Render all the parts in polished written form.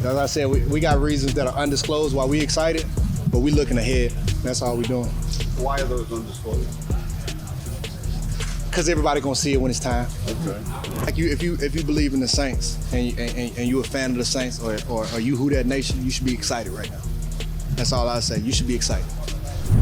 As I said, we got reasons that are undisclosed why we excited, but we looking ahead. That's all we doing. Why are those undisclosed? Because everybody gonna see it when it's time. Okay. Like if you believe in the Saints and you a fan of the Saints or you Who Dat Nation, you should be excited right now. That's all I say. You should be excited.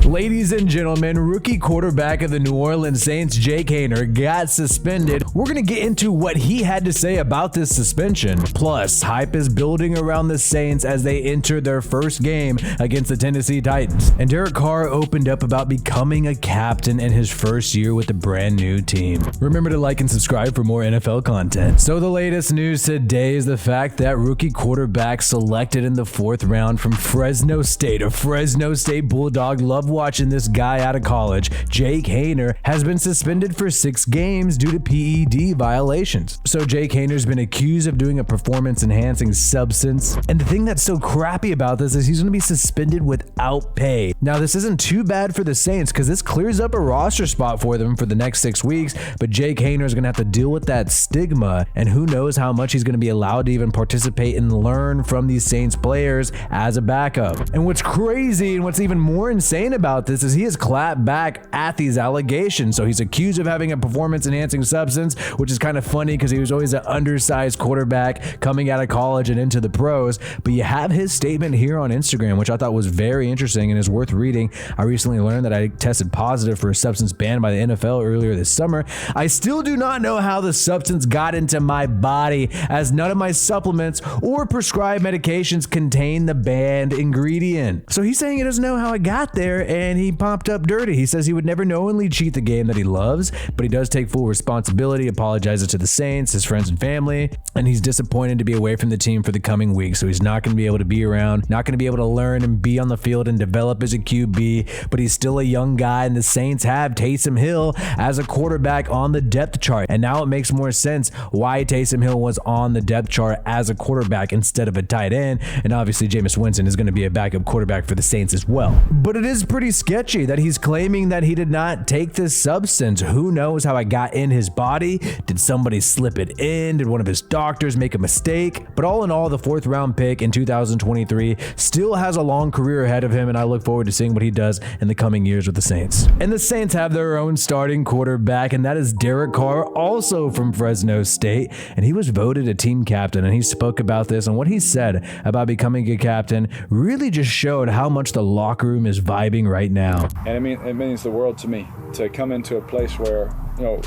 Ladies and gentlemen, rookie quarterback of the New Orleans Saints, Jake Haener, got suspended. We're going to get into what he had to say about this suspension. Plus, hype is building around the Saints as they enter their first game against the Tennessee Titans. And Derek Carr opened up about becoming a captain in his first year with the brand new team. Remember to like and subscribe for more NFL content. So the latest news today is the fact that rookie quarterback selected in the 4th round from Fresno State, a Fresno State Bulldog. Love watching this guy out of college. Jake Haener has been suspended for 6 games due to PED violations. So Jake Haener's been accused of doing a performance-enhancing substance. And the thing that's so crappy about this is he's going to be suspended without pay. Now, this isn't too bad for the Saints because this clears up a roster spot for them for the next 6 weeks, but Jake Haener is going to have to deal with that stigma, and who knows how much he's going to be allowed to even participate and learn from these Saints players as a backup. And what's crazy and what's even more insane about this is he has clapped back at these allegations. So he's accused of having a performance-enhancing substance, which is kind of funny because he was always an undersized quarterback coming out of college and into the pros. But you have his statement here on Instagram, which I thought was very interesting and is worth reading. I recently learned that I tested positive for a substance banned by the NFL earlier this summer. I still do not know how the substance got into my body, as none of my supplements or prescribed medications contain the banned ingredient. So he's saying he doesn't know how it got there, and he popped up dirty. He says he would never knowingly cheat the game that he loves, but he does take full responsibility, apologizes to the Saints, his friends and family, and he's disappointed to be away from the team for the coming week. So he's not going to be able to be around, not going to be able to learn and be on the field and develop as a QB, but he's still a young guy, and the Saints have Taysom Hill as a quarterback on the depth chart. And now it makes more sense why Taysom Hill was on the depth chart as a quarterback instead of a tight end. And obviously Jameis Winston is going to be a backup quarterback for the Saints as well. But it is pretty sketchy that he's claiming that he did not take this substance. Who knows how it got in his body? Did somebody slip it in? Did one of his doctors make a mistake? But all in all, the 4th round pick in 2023 still has a long career ahead of him, and I look forward to seeing what he does in the coming years with the Saints. And the Saints have their own starting quarterback, and that is Derek Carr, also from Fresno State, and he was voted a team captain, and he spoke about this, and what he said about becoming a captain really just showed how much the locker room is vibing right now. And it means the world to me to come into a place where,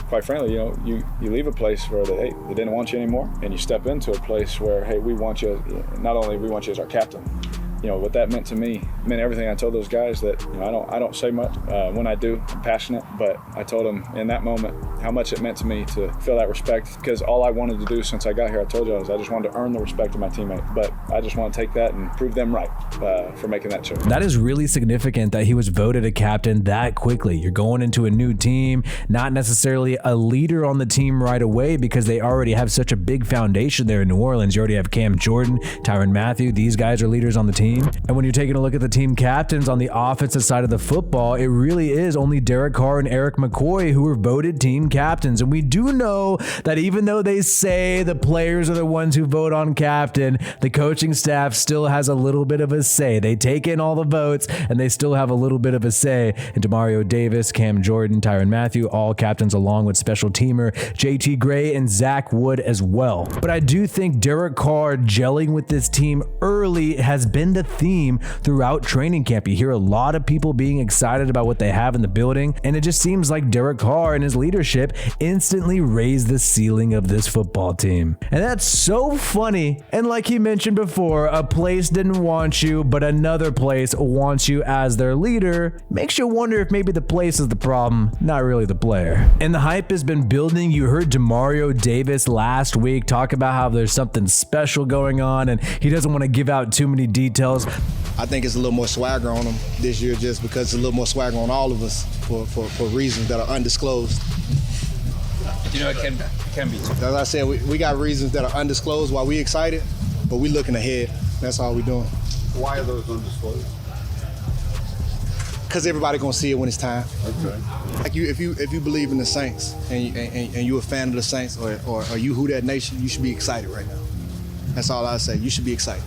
quite frankly, you leave a place where they didn't want you anymore, and you step into a place where, hey, we want you, not only we want you as our captain. What that meant to me meant everything. I told those guys that I don't say much. When I do, I'm passionate, but I told them in that moment how much it meant to me to feel that respect, because all I wanted to do since I got here, I told you, I just wanted to earn the respect of my teammate, but I just want to take that and prove them right for making that choice. That is really significant that he was voted a captain that quickly. You're going into a new team, not necessarily a leader on the team right away because they already have such a big foundation there in New Orleans. You already have Cam Jordan, Tyrann Mathieu. These guys are leaders on the team. And when you're taking a look at the team captains on the offensive side of the football, it really is only Derek Carr and Eric McCoy who were voted team captains. And we do know that even though they say the players are the ones who vote on captain, the coaching staff still has a little bit of a say. They take in all the votes and they still have a little bit of a say. And Demario Davis, Cam Jordan, Tyrann Mathieu, all captains along with special teamer JT Gray and Zach Wood as well. But I do think Derek Carr gelling with this team early has been the theme throughout training camp. You hear a lot of people being excited about what they have in the building, and it just seems like Derek Carr and his leadership instantly raised the ceiling of this football team. And that's so funny. And like he mentioned before, a place didn't want you, but another place wants you as their leader. Makes you wonder if maybe the place is the problem, not really the player. And the hype has been building. You heard Demario Davis last week talk about how there's something special going on, and he doesn't want to give out too many details. I think it's a little more swagger on him this year just because it's a little more swagger on all of us for reasons that are undisclosed. It can be. As I said, we got reasons that are undisclosed why we excited, but we looking ahead. That's all we doing. Why are those undisclosed? Because everybody gonna see it when it's time. Okay. Like if you believe in the Saints and you a fan of the Saints or you Who Dat Nation, you should be excited right now. That's all I say. You should be excited.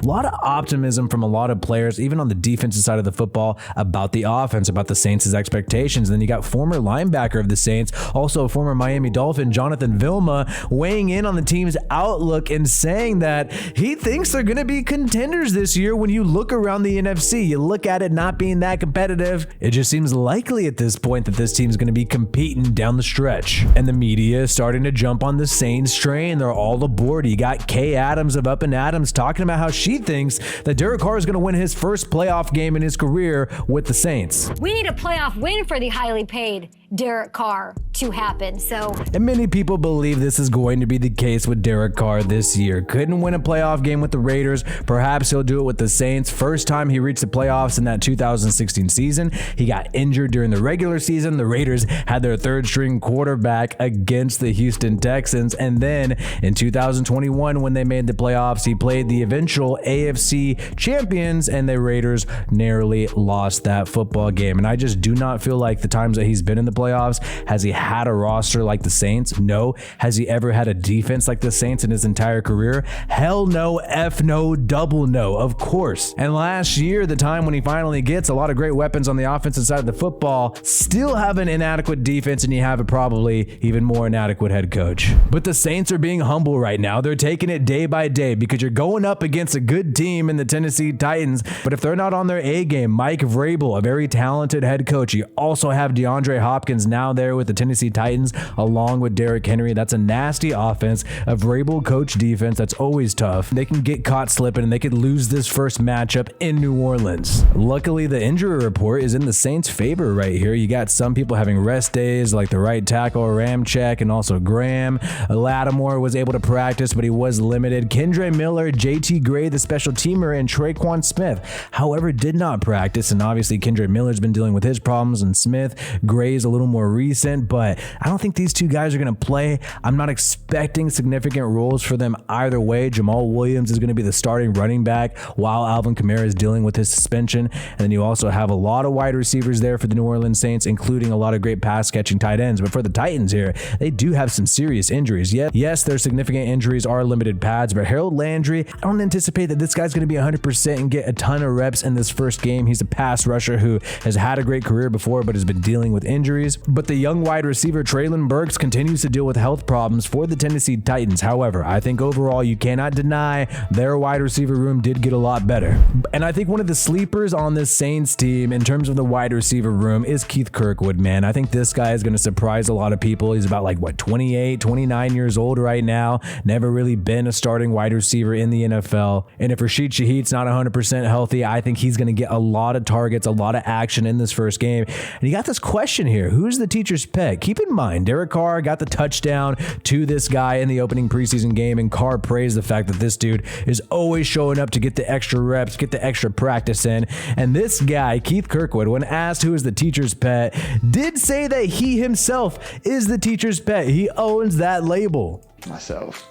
A lot of optimism from a lot of players, even on the defensive side of the football, about the offense, about the Saints' expectations. And then you got former linebacker of the Saints, also a former Miami Dolphin, Jonathan Vilma, weighing in on the team's outlook and saying that he thinks they're going to be contenders this year. When you look around the NFC, you look at it not being that competitive, it just seems likely at this point that this team's going to be competing down the stretch. And the media is starting to jump on the Saints train. They're all aboard. You got Kay Adams of Up and Adams talking about how she thinks that Derek Carr is going to win his first playoff game in his career with the Saints. We need a playoff win for the highly paid Derek Carr to happen. And many people believe this is going to be the case with Derek Carr this year. Couldn't win a playoff game with the Raiders. Perhaps he'll do it with the Saints. First time he reached the playoffs in that 2016 season. He got injured during the regular season. The Raiders had their third string quarterback against the Houston Texans. And then in 2021, when they made the playoffs, he played the eventual AFC champions, and the Raiders narrowly lost that football game. And I just do not feel like the times that he's been in the playoffs, has he had a roster like the Saints? No. Has he ever had a defense like the Saints in his entire career? Hell no, F no, double no, of course. And last year, the time when he finally gets a lot of great weapons on the offensive side of the football, still have an inadequate defense, and you have a probably even more inadequate head coach. But the Saints are being humble right now. They're taking it day by day because you're going up against a good team in the Tennessee Titans. But if they're not on their A game, Mike Vrabel, a very talented head coach. You also have DeAndre Hopkins now there with the Tennessee Titans along with Derrick Henry. That's a nasty offense, a Vrabel coach defense that's always tough. They can get caught slipping and they could lose this first matchup in New Orleans. Luckily, the injury report is in the Saints' favor right here. You got some people having rest days like the right tackle Ramczyk and also Graham. Lattimore was able to practice, but he was limited. Kendre Miller, JT Gray, the special teamer, and Traquan Smith, however, did not practice. And obviously, Kendre Miller's been dealing with his problems, and Smith, Gray's a little more recent, but I don't think these two guys are going to play. I'm not expecting significant roles for them either way. Jamal Williams is going to be the starting running back while Alvin Kamara is dealing with his suspension. And then you also have a lot of wide receivers there for the New Orleans Saints, including a lot of great pass catching tight ends. But for the Titans here, they do have some serious injuries. Yes, their significant injuries are limited pads, but Harold Landry, I don't anticipate that this guy's going to be 100% and get a ton of reps in this first game. He's a pass rusher who has had a great career before, but has been dealing with injuries. But the young wide receiver Treylon Burks continues to deal with health problems for the Tennessee Titans. However, I think overall you cannot deny their wide receiver room did get a lot better. And I think one of the sleepers on this Saints team in terms of the wide receiver room is Keith Kirkwood, man. I think this guy is going to surprise a lot of people. He's about 28, 29 years old right now. Never really been a starting wide receiver in the NFL. And if Rashid Shaheed's not 100% healthy, I think he's going to get a lot of targets, a lot of action in this first game. And you got this question here. Who's the teacher's pet? Keep in mind, Derek Carr got the touchdown to this guy in the opening preseason game, and Carr praised the fact that this dude is always showing up to get the extra reps, get the extra practice in. And this guy, Keith Kirkwood, when asked who is the teacher's pet, did say that he himself is the teacher's pet. He owns that label. Myself.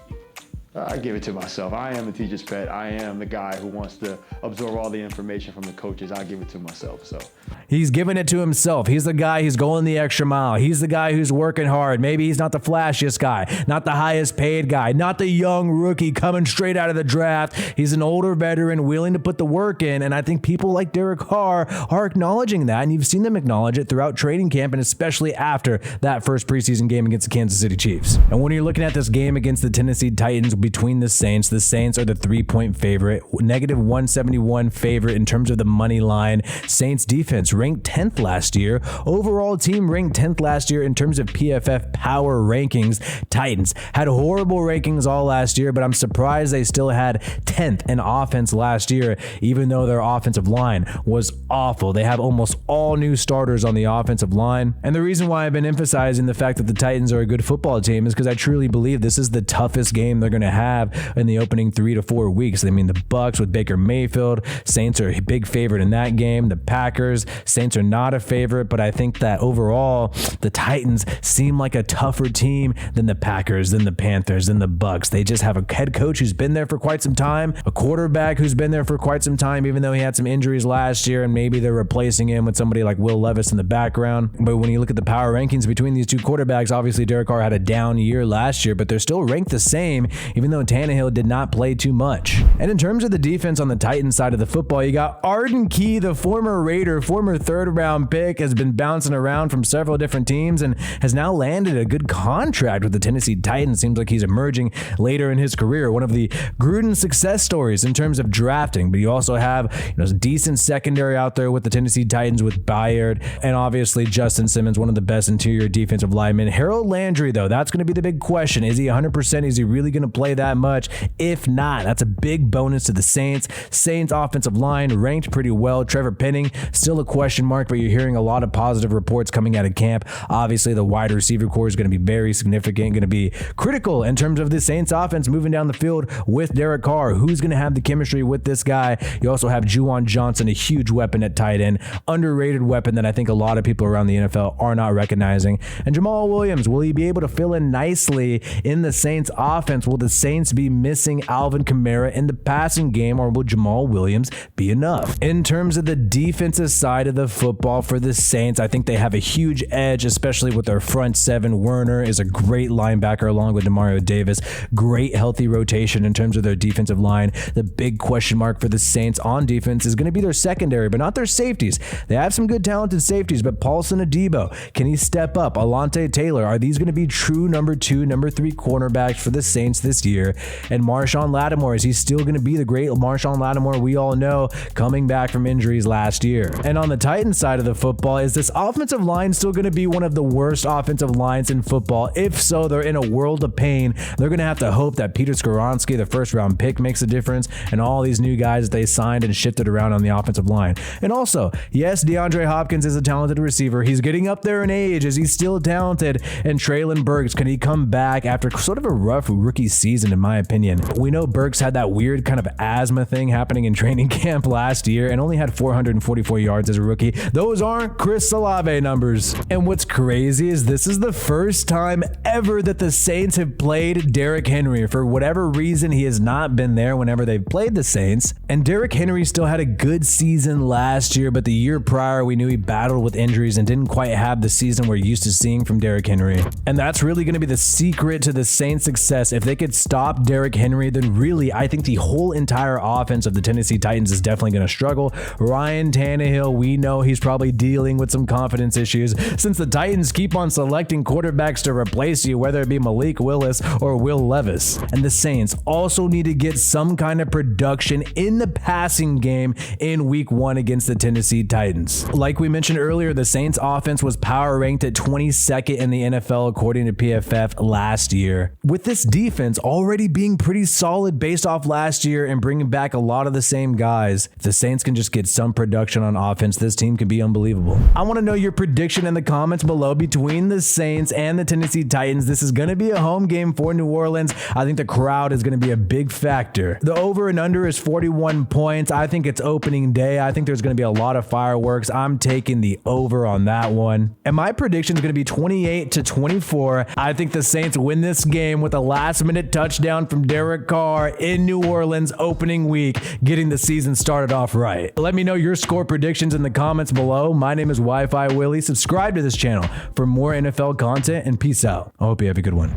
I give it to myself. I am the teacher's pet. I am the guy who wants to absorb all the information from the coaches. I give it to myself. So he's giving it to himself. He's the guy who's going the extra mile. He's the guy who's working hard. Maybe he's not the flashiest guy, not the highest paid guy, not the young rookie coming straight out of the draft. He's an older veteran willing to put the work in. And I think people like Derek Carr are acknowledging that. And you've seen them acknowledge it throughout training camp, and especially after that first preseason game against the Kansas City Chiefs. And when you're looking at this game against the Tennessee Titans, between the Saints are the 3-point favorite, -171 favorite in terms of the money line. Saints defense ranked 10th last year. Overall team ranked 10th last year in terms of PFF power rankings. Titans had horrible rankings all last year, but I'm surprised they still had 10th in offense last year, even though their offensive line was awful. They have almost all new starters on the offensive line. And the reason why I've been emphasizing the fact that the Titans are a good football team is because I truly believe this is the toughest game they're going to have in the opening 3 to 4 weeks. I mean, the Bucs with Baker Mayfield, Saints are a big favorite in that game. The Packers, Saints are not a favorite, but I think that overall the Titans seem like a tougher team than the Packers, than the Panthers, than the Bucs. They just have a head coach who's been there for quite some time, a quarterback who's been there for quite some time, even though he had some injuries last year, and maybe they're replacing him with somebody like Will Levis in the background. But when you look at the power rankings between these two quarterbacks, obviously Derek Carr had a down year last year, but they're still ranked the same, even even though Tannehill did not play too much. And in terms of the defense on the Titans side of the football, you got Arden Key, the former Raider, former third-round pick, has been bouncing around from several different teams and has now landed a good contract with the Tennessee Titans. Seems like he's emerging later in his career, one of the Gruden success stories in terms of drafting. But you also have decent secondary out there with the Tennessee Titans with Bayard and obviously Justin Simmons, one of the best interior defensive linemen. Harold Landry, though, that's going to be the big question. Is he 100%? Is he really going to play that much? If not, that's a big bonus to the Saints. Saints offensive line ranked pretty well. Trevor Penning, still a question mark, but you're hearing a lot of positive reports coming out of camp. Obviously, the wide receiver core is going to be very significant, going to be critical in terms of the Saints offense moving down the field with Derek Carr. Who's going to have the chemistry with this guy? You also have Juwan Johnson, a huge weapon at tight end, underrated weapon that I think a lot of people around the NFL are not recognizing. And Jamal Williams, will he be able to fill in nicely in the Saints offense? Will the Saints be missing Alvin Kamara in the passing game, or will Jamal Williams be enough? In terms of the defensive side of the football for the Saints, I think they have a huge edge, especially with their front seven. Werner is a great linebacker along with Demario Davis. Great healthy rotation in terms of their defensive line. The big question mark for the Saints on defense is going to be their secondary, but not their safeties. They have some good talented safeties, but Paulson Adebo, can he step up? Alontae Taylor, are these going to be true number 2, number 3 cornerbacks for the Saints this year? And Marshawn Lattimore, is he still going to be the great Marshawn Lattimore we all know, coming back from injuries last year? And on the Titans side of the football, is this offensive line still going to be one of the worst offensive lines in football? If so, they're in a world of pain. They're going to have to hope that Peter Skoronski, the first-round pick, makes a difference, and all these new guys that they signed and shifted around on the offensive line. And also, yes, DeAndre Hopkins is a talented receiver. He's getting up there in age. Is he still talented? And Treylon Burks, can he come back after sort of a rough rookie season, in my opinion? We know Burks had that weird kind of asthma thing happening in training camp last year and only had 444 yards as a rookie. Those aren't Chris Olave numbers. And what's crazy is this is the first time ever that the Saints have played Derrick Henry. For whatever reason, he has not been there whenever they've played the Saints. And Derrick Henry still had a good season last year, but the year prior, we knew he battled with injuries and didn't quite have the season we're used to seeing from Derrick Henry. And that's really going to be the secret to the Saints' success. If they could stop Derrick Henry, then really, I think the whole entire offense of the Tennessee Titans is definitely going to struggle. Ryan Tannehill, we know he's probably dealing with some confidence issues since the Titans keep on selecting quarterbacks to replace you, whether it be Malik Willis or Will Levis. And the Saints also need to get some kind of production in the passing game in week 1 against the Tennessee Titans. Like we mentioned earlier, the Saints offense was power ranked at 22nd in the NFL according to PFF last year. With this defense already being pretty solid based off last year and bringing back a lot of the same guys, if the Saints can just get some production on offense, this team can be unbelievable. I want to know your prediction in the comments below between the Saints and the Tennessee Titans. This is going to be a home game for New Orleans. I think the crowd is going to be a big factor. The over and under is 41 points. I think it's opening day. I think there's going to be a lot of fireworks. I'm taking the over on that one. And my prediction is going to be 28-24. I think the Saints win this game with a last-minute touchdown from Derek Carr in New Orleans opening week, getting the season started off right. Let me know your score predictions in the comments below. My name is WiFiWillie. Subscribe to this channel for more NFL content, and peace out. I hope you have a good one.